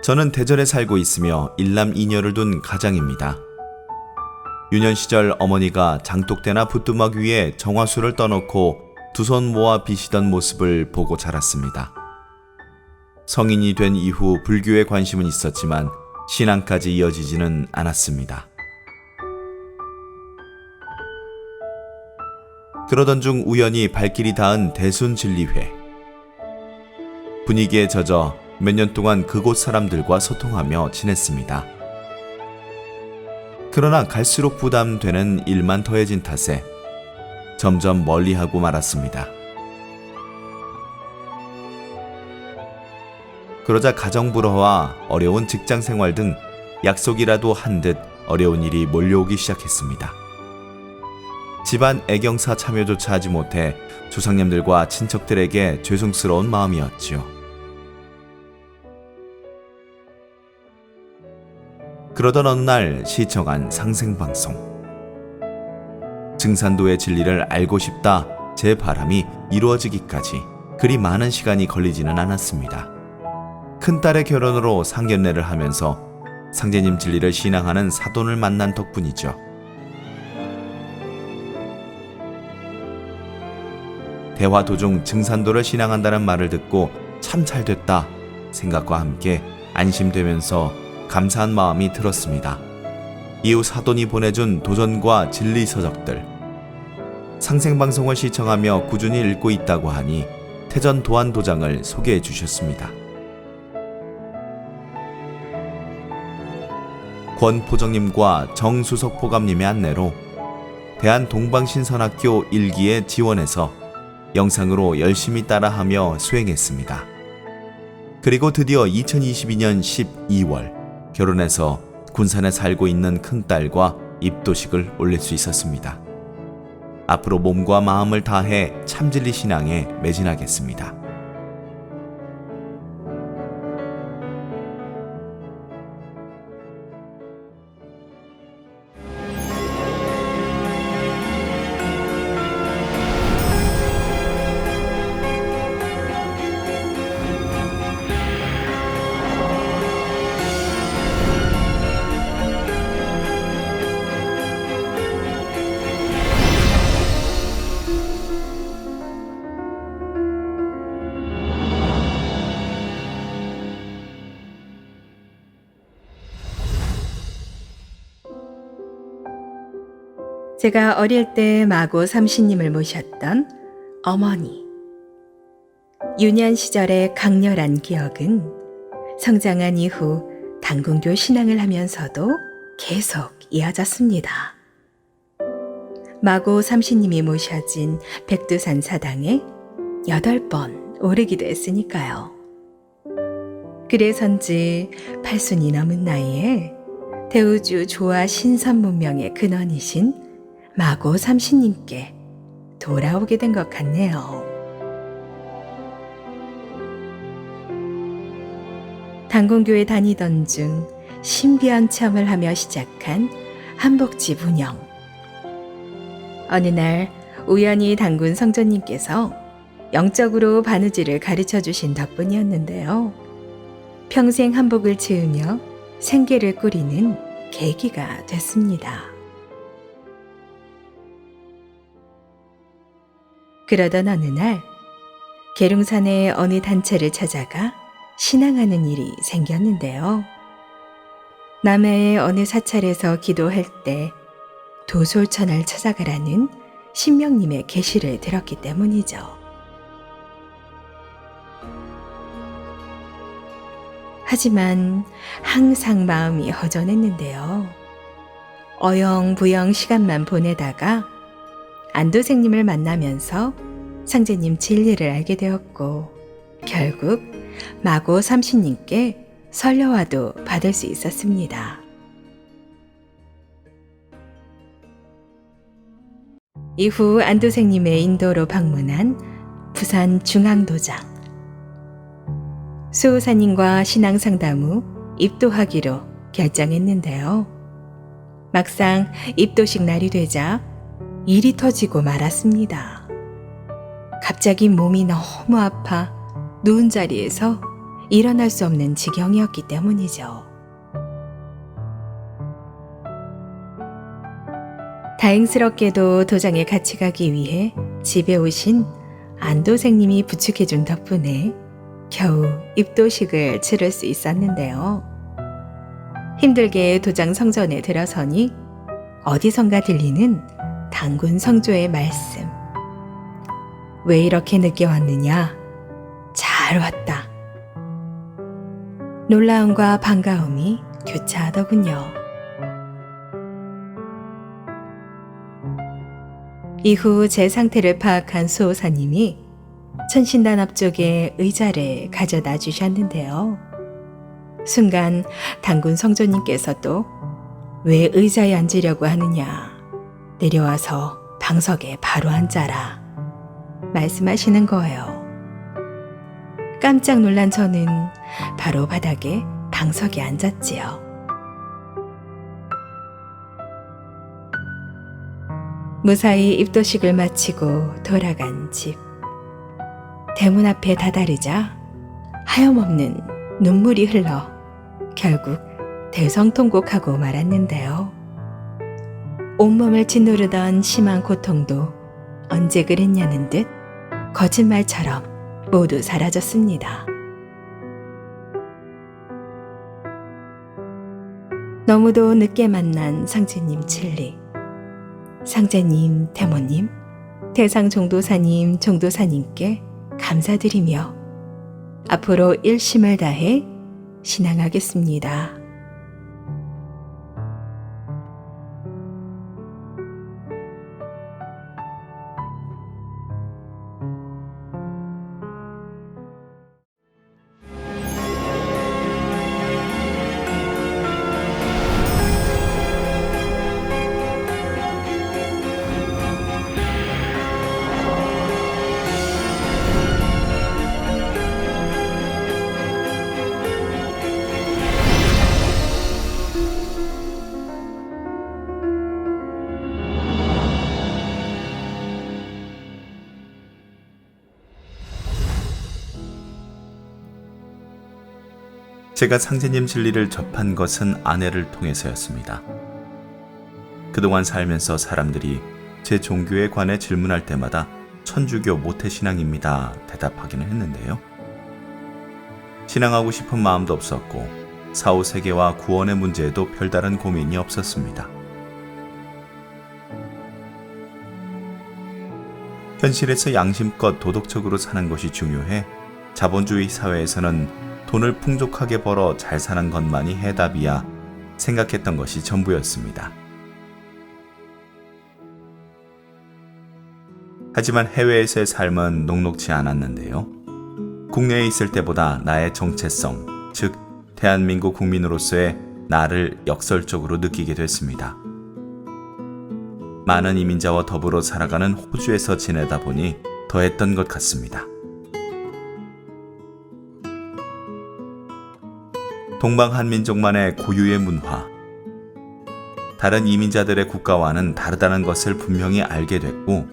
저는 대전에 살고 있으며 일남 이녀를 둔 가장입니다. 유년 시절 어머니가 장독대나 부뚜막 위에 정화수를 떠놓고 두 손 모아 비시던 모습을 보고 자랐습니다. 성인이 된 이후 불교에 관심은 있었지만 신앙까지 이어지지는 않았습니다. 그러던 중 우연히 발길이 닿은 대순진리회. 분위기에 젖어 몇 년 동안 그곳 사람들과 소통하며 지냈습니다. 그러나 갈수록 부담되는 일만 더해진 탓에 점점 멀리하고 말았습니다. 그러자 가정불화와 어려운 직장생활 등 약속이라도 한 듯 어려운 일이 몰려오기 시작했습니다. 집안 애경사 참여조차 하지 못해 조상님들과 친척들에게 죄송스러운 마음이었지요. 그러던 어느 날 시청한 상생방송. 증산도의 진리를 알고 싶다 제 바람이 이루어지기까지 그리 많은 시간이 걸리지는 않았습니다. 큰딸의 결혼으로 상견례를 하면서 상제님 진리를 신앙하는 사돈을 만난 덕분이죠. 대화 도중 증산도를 신앙한다는 말을 듣고 참 잘됐다 생각과 함께 안심되면서 감사한 마음이 들었습니다. 이후 사돈이 보내준 도전과 진리 서적들, 상생방송을 시청하며 꾸준히 읽고 있다고 하니 태전 도안 도장을 소개해 주셨습니다. 권포정님과 정수석 포감님의 안내로 대한동방신선학교 1기에 지원해서 영상으로 열심히 따라하며 수행했습니다. 그리고 드디어 2022년 12월 결혼해서 군산에 살고 있는 큰딸과 입도식을 올릴 수 있었습니다. 앞으로 몸과 마음을 다해 참진리 신앙에 매진하겠습니다. 제가 어릴 때 마고 삼신님을 모셨던 어머니. 유년 시절의 강렬한 기억은 성장한 이후 당군교 신앙을 하면서도 계속 이어졌습니다. 마고 삼신님이 모셔진 백두산 사당에 8번 오르기도 했으니까요. 그래서인지 80이 넘은 나이에 대우주 조화 신선문명의 근원이신 마고 삼신님께 돌아오게 된 것 같네요. 당군교에 다니던 중 신비한 체험을 하며 시작한 한복집 운영. 어느 날 우연히 당군 성전님께서 영적으로 바느질을 가르쳐 주신 덕분이었는데요. 평생 한복을 지으며 생계를 꾸리는 계기가 됐습니다. 그러던 어느 날 계룡산의 어느 단체를 찾아가 신앙하는 일이 생겼는데요. 남해의 어느 사찰에서 기도할 때 도솔천을 찾아가라는 신명님의 계시를 들었기 때문이죠. 하지만 항상 마음이 허전했는데요. 어영부영 시간만 보내다가 안도생님을 만나면서 상제님 진리를 알게 되었고 결국 마고 삼신님께 설려와도 받을 수 있었습니다. 이후 안도생님의 인도로 방문한 부산 중앙도장. 수호사님과 신앙상담 후 입도하기로 결정했는데요. 막상 입도식 날이 되자 일이 터지고 말았습니다. 갑자기 몸이 너무 아파 누운 자리에서 일어날 수 없는 지경이었기 때문이죠. 다행스럽게도 도장에 같이 가기 위해 집에 오신 안도생님이 부축해준 덕분에 겨우 입도식을 치를 수 있었는데요. 힘들게 도장 성전에 들어서니 어디선가 들리는 단군 성조의 말씀. 왜 이렇게 늦게 왔느냐? 잘 왔다. 놀라움과 반가움이 교차하더군요. 이후 제 상태를 파악한 수호사님이 천신단 앞쪽에 의자를 가져다 주셨는데요. 순간 단군 성조님께서도 왜 의자에 앉으려고 하느냐, 내려와서 방석에 바로 앉아라 말씀하시는 거예요. 깜짝 놀란 저는 바로 바닥에 방석에 앉았지요. 무사히 입도식을 마치고 돌아간 집. 대문 앞에 다다르자 하염없는 눈물이 흘러 결국 대성통곡하고 말았는데요. 온몸을 짓누르던 심한 고통도 언제 그랬냐는 듯 거짓말처럼 모두 사라졌습니다. 너무도 늦게 만난 상제님 칠리, 상제님, 대모님, 대상종도사님, 종도사님께 감사드리며 앞으로 일심을 다해 신앙하겠습니다. 제가 상제님 진리를 접한 것은 아내를 통해서였습니다. 그동안 살면서 사람들이 제 종교에 관해 질문할 때마다 천주교 모태신앙입니다 대답하기는 했는데요. 신앙하고 싶은 마음도 없었고 사후세계와 구원의 문제에도 별다른 고민이 없었습니다. 현실에서 양심껏 도덕적으로 사는 것이 중요해 자본주의 사회에서는 돈을 풍족하게 벌어 잘 사는 것만이 해답이야 생각했던 것이 전부였습니다. 하지만 해외에서의 삶은 녹록지 않았는데요. 국내에 있을 때보다 나의 정체성, 즉 대한민국 국민으로서의 나를 역설적으로 느끼게 됐습니다. 많은 이민자와 더불어 살아가는 호주에서 지내다 보니 더했던 것 같습니다. 동방한민족만의 고유의 문화, 다른 이민자들의 국가와는 다르다는 것을 분명히 알게 됐고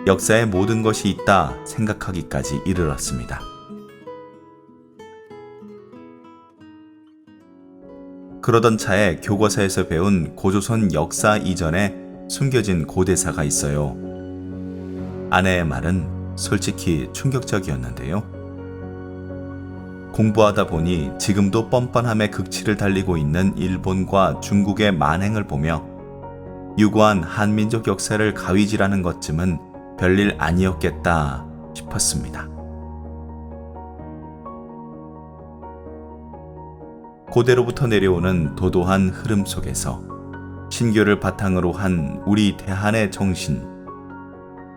역사에 모든 것이 있다 생각하기까지 이르렀습니다. 그러던 차에 교과서에서 배운 고조선 역사 이전에 숨겨진 고대사가 있어요. 아내의 말은 솔직히 충격적이었는데요. 공부하다 보니 지금도 뻔뻔함의 극치를 달리고 있는 일본과 중국의 만행을 보며 유구한 한민족 역사를 가위질하는 것쯤은 별일 아니었겠다 싶었습니다. 고대로부터 내려오는 도도한 흐름 속에서 신교를 바탕으로 한 우리 대한의 정신,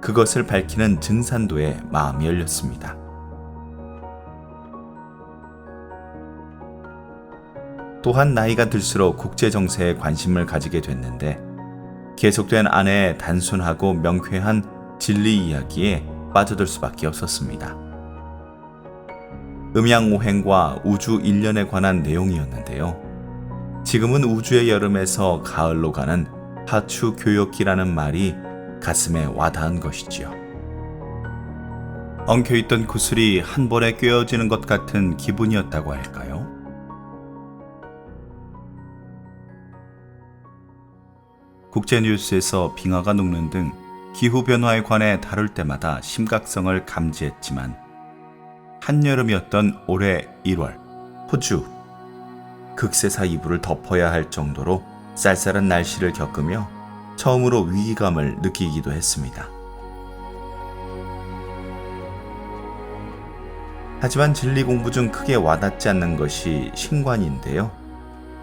그것을 밝히는 증산도에 마음이 열렸습니다. 또한 나이가 들수록 국제정세에 관심을 가지게 됐는데 계속된 아내의 단순하고 명쾌한 진리 이야기에 빠져들 수밖에 없었습니다. 음양오행과 우주 일련에 관한 내용이었는데요. 지금은 우주의 여름에서 가을로 가는 하추 교역기라는 말이 가슴에 와닿은 것이지요. 엉켜있던 구슬이 한 번에 꿰어지는 것 같은 기분이었다고 할까요? 국제뉴스에서 빙하가 녹는 등 기후변화에 관해 다룰 때마다 심각성을 감지했지만 한여름이었던 올해 1월 호주 극세사 이불을 덮어야 할 정도로 쌀쌀한 날씨를 겪으며 처음으로 위기감을 느끼기도 했습니다. 하지만 진리 공부 중 크게 와닿지 않는 것이 신관인데요.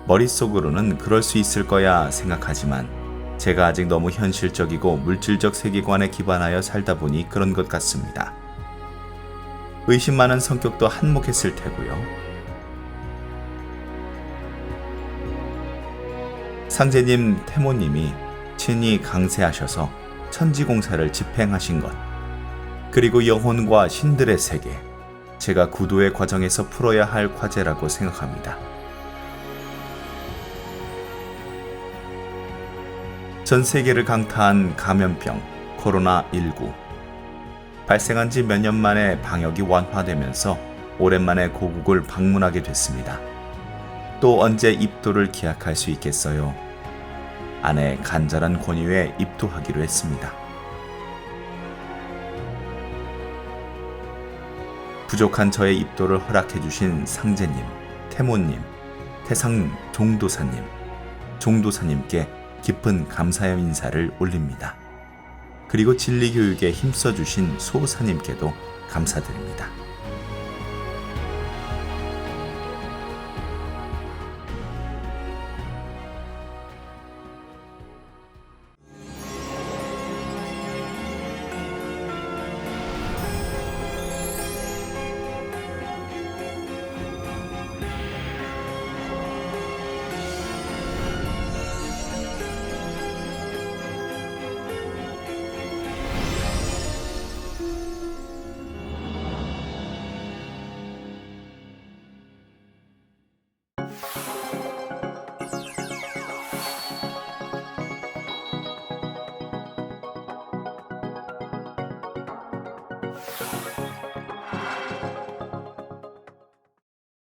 머릿속으로는 그럴 수 있을 거야 생각하지만 제가 아직 너무 현실적이고 물질적 세계관에 기반하여 살다 보니 그런 것 같습니다. 의심 많은 성격도 한몫했을 테고요. 상제님, 태모님이 친히 강세하셔서 천지공사를 집행하신 것, 그리고 영혼과 신들의 세계, 제가 구도의 과정에서 풀어야 할 과제라고 생각합니다. 전 세계를 강타한 감염병 코로나19 발생한 지 몇 년 만에 방역이 완화되면서 오랜만에 고국을 방문하게 됐습니다. 또 언제 입도를 기약할 수 있겠어요? 아내의 간절한 권유에 입도하기로 했습니다. 부족한 저의 입도를 허락해 주신 상제님, 태모님, 태상 종도사님, 종도사님께 깊은 감사의 인사를 올립니다. 그리고 진리교육에 힘써 주신 소사님께도 감사드립니다.